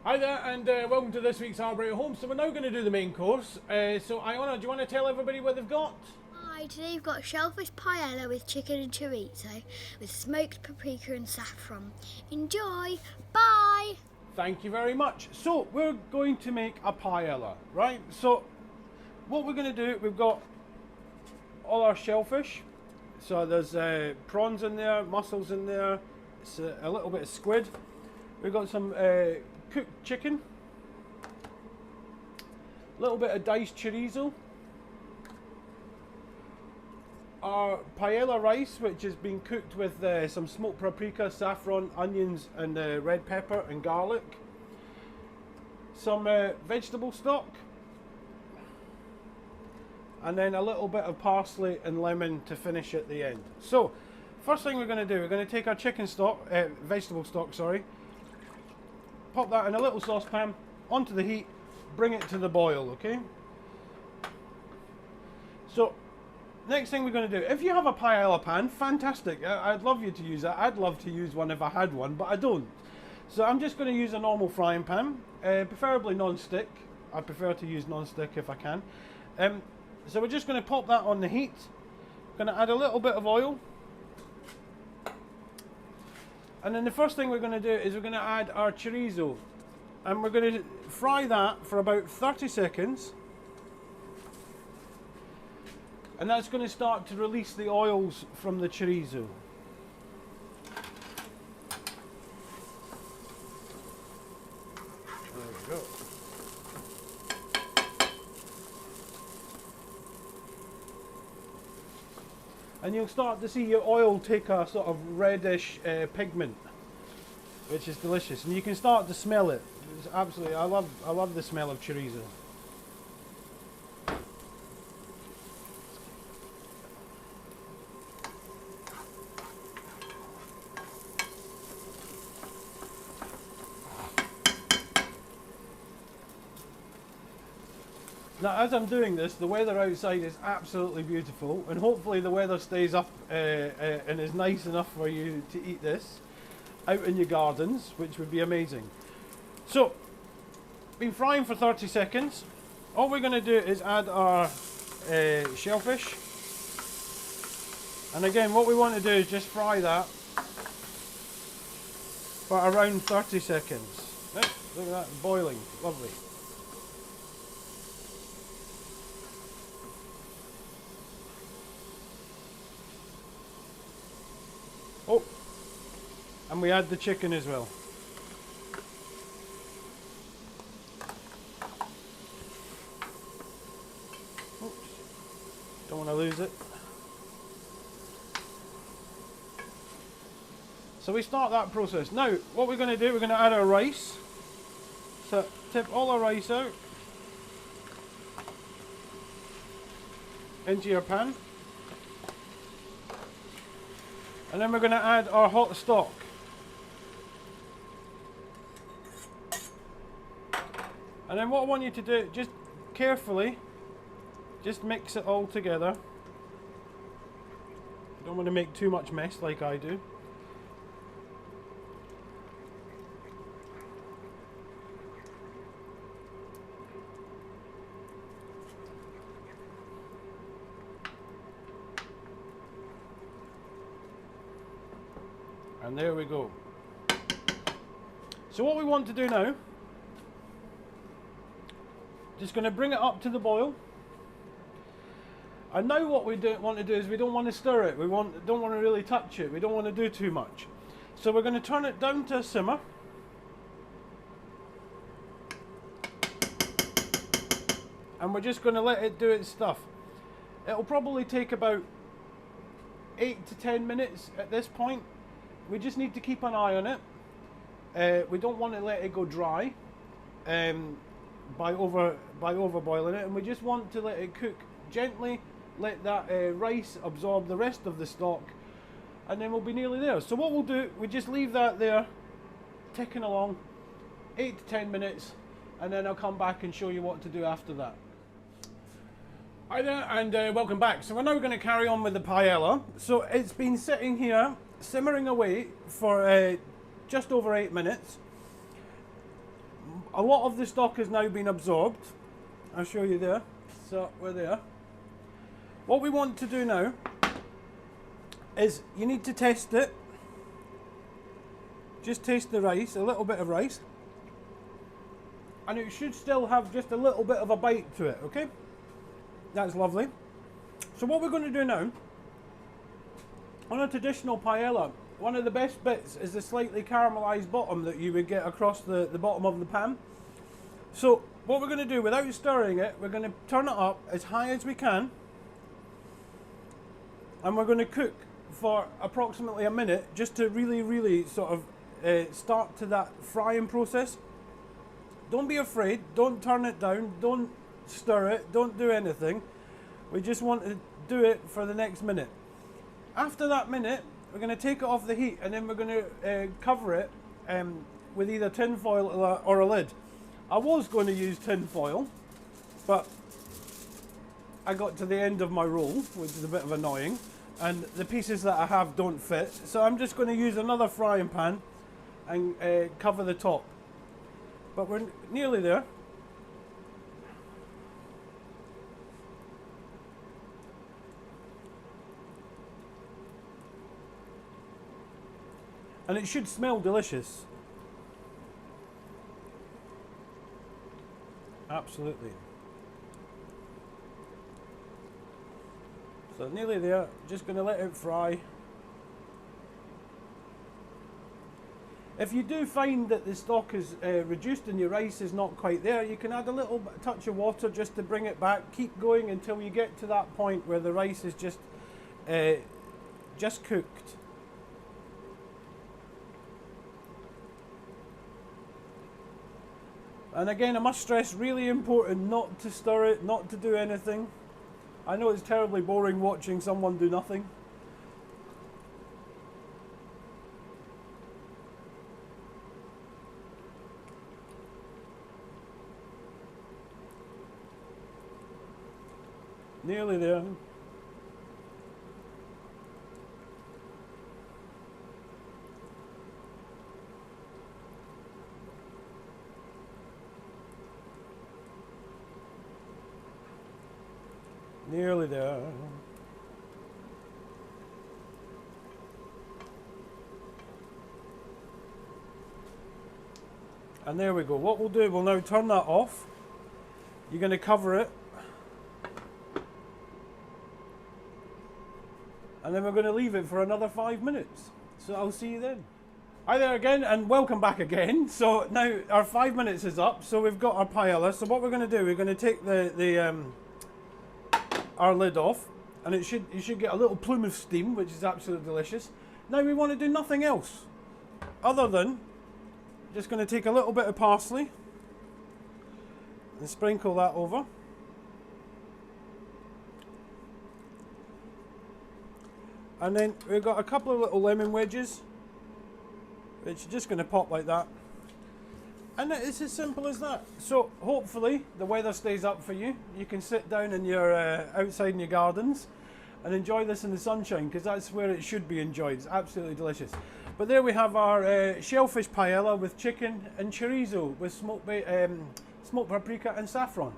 Hi there, and welcome to this week's Arbury Home. So we're now going to do the main course. So Iona, do you want to tell everybody what they've got? Hi, today we've got shellfish paella with chicken and chorizo with smoked paprika and saffron. Enjoy! Bye! Thank you very much. So we're going to make a paella, right? So what we're going to do, we've got all our shellfish. So there's prawns in there, mussels in there, a little bit of squid. We've got some cooked chicken, a little bit of diced chorizo, our paella rice, which has been cooked with some smoked paprika, saffron, onions and red pepper and garlic, some vegetable stock, and then a little bit of parsley and lemon to finish at the end. So first thing we're going to do, we're going to take our chicken stock, vegetable stock, sorry, pop that in a little saucepan onto the heat, bring it to the boil, okay? So next thing we're going to do, if you have a paella pan, fantastic. I'd love you to use that. I'd love to use one if I had one, but I don't. So I'm just going to use a normal frying pan, preferably non-stick. I prefer to use non-stick if I can. So we're just going to pop that on the heat. Going to add a little bit of oil. And then the first thing we're going to do is we're going to add our chorizo. And we're going to fry that for about 30 seconds. And that's going to start to release the oils from the chorizo. There we go. And you'll start to see your oil take a sort of reddish pigment, which is delicious. And you can start to smell it. It's absolutely, I love the smell of chorizo. Now, as I'm doing this, the weather outside is absolutely beautiful, and hopefully the weather stays up and is nice enough for you to eat this out in your gardens, which would be amazing. So, been frying for 30 seconds. All we're going to do is add our shellfish. And again, what we want to do is just fry that for around 30 seconds. Look at that, boiling, lovely. Oh, and we add the chicken as well. Oops, don't want to lose it. So we start that process. Now, what we're going to do, we're going to add our rice. So tip all our rice out into your pan. And then we're going to add our hot stock. And then what I want you to do, just carefully, just mix it all together. You don't want to make too much mess like I do. And there we go. So what we want to do now, just going to bring it up to the boil. And now what we don't want to do is we don't want to stir it. Don't want to really touch it. We don't want to do too much. So we're going to turn it down to a simmer. And we're just going to let it do its stuff. It'll probably take about 8 to 10 minutes at this point. We just need to keep an eye on it. We don't want to let it go dry by overboiling it, and we just want to let it cook gently, let that rice absorb the rest of the stock, and then we'll be nearly there. So what we'll do, we just leave that there ticking along 8 to 10 minutes, and then I'll come back and show you what to do after that. Hi there, and welcome back. So we're now going to carry on with the paella. So it's been sitting here simmering away for just over 8 minutes. a lot of the stock has now been absorbed. I'll show you there. So we're there. What we want to do now is you need to test it. Just taste the rice, a little bit of rice. And it should still have just a little bit of a bite to it, okay? That's lovely. So what we're going to do now, on a traditional paella, one of the best bits is the slightly caramelized bottom that you would get across the bottom of the pan. So what we're going to do, without stirring it, we're going to turn it up as high as we can. And we're going to cook for approximately a minute, just to really sort of start to that frying process. Don't be afraid, don't turn it down, don't stir it, don't do anything. We just want to do it for the next minute. After that minute, we're going to take it off the heat, and then we're going to cover it with either tin foil or a lid. I was going to use tin foil, but I got to the end of my roll, which is a bit of annoying, and the pieces that I have don't fit. So I'm just going to use another frying pan and cover the top. But we're nearly there. And it should smell delicious. Absolutely. So nearly there, just going to let it fry. If you do find that the stock is reduced and your rice is not quite there, you can add a little touch of water just to bring it back. Keep going until you get to that point where the rice is just cooked. And again, I must stress, really important not to stir it, not to do anything. I know it's terribly boring watching someone do nothing. Nearly there. Nearly there. And there we go. What we'll do, we'll now turn that off. You're going to cover it. And then we're going to leave it for another 5 minutes. So I'll see you then. Hi there again, and welcome back again. So now our 5 minutes is up, so we've got our paella. So what we're going to do, we're going to take our lid off, and you should get a little plume of steam, which is absolutely delicious. Now we want to do nothing else other than just going to take a little bit of parsley and sprinkle that over. And then we've got a couple of little lemon wedges, which are just going to pop like that. And it's as simple as that. So hopefully the weather stays up for you. You can sit down in your outside in your gardens and enjoy this in the sunshine, because that's where it should be enjoyed. It's absolutely delicious. But there we have our shellfish paella with chicken and chorizo with smoked paprika and saffron.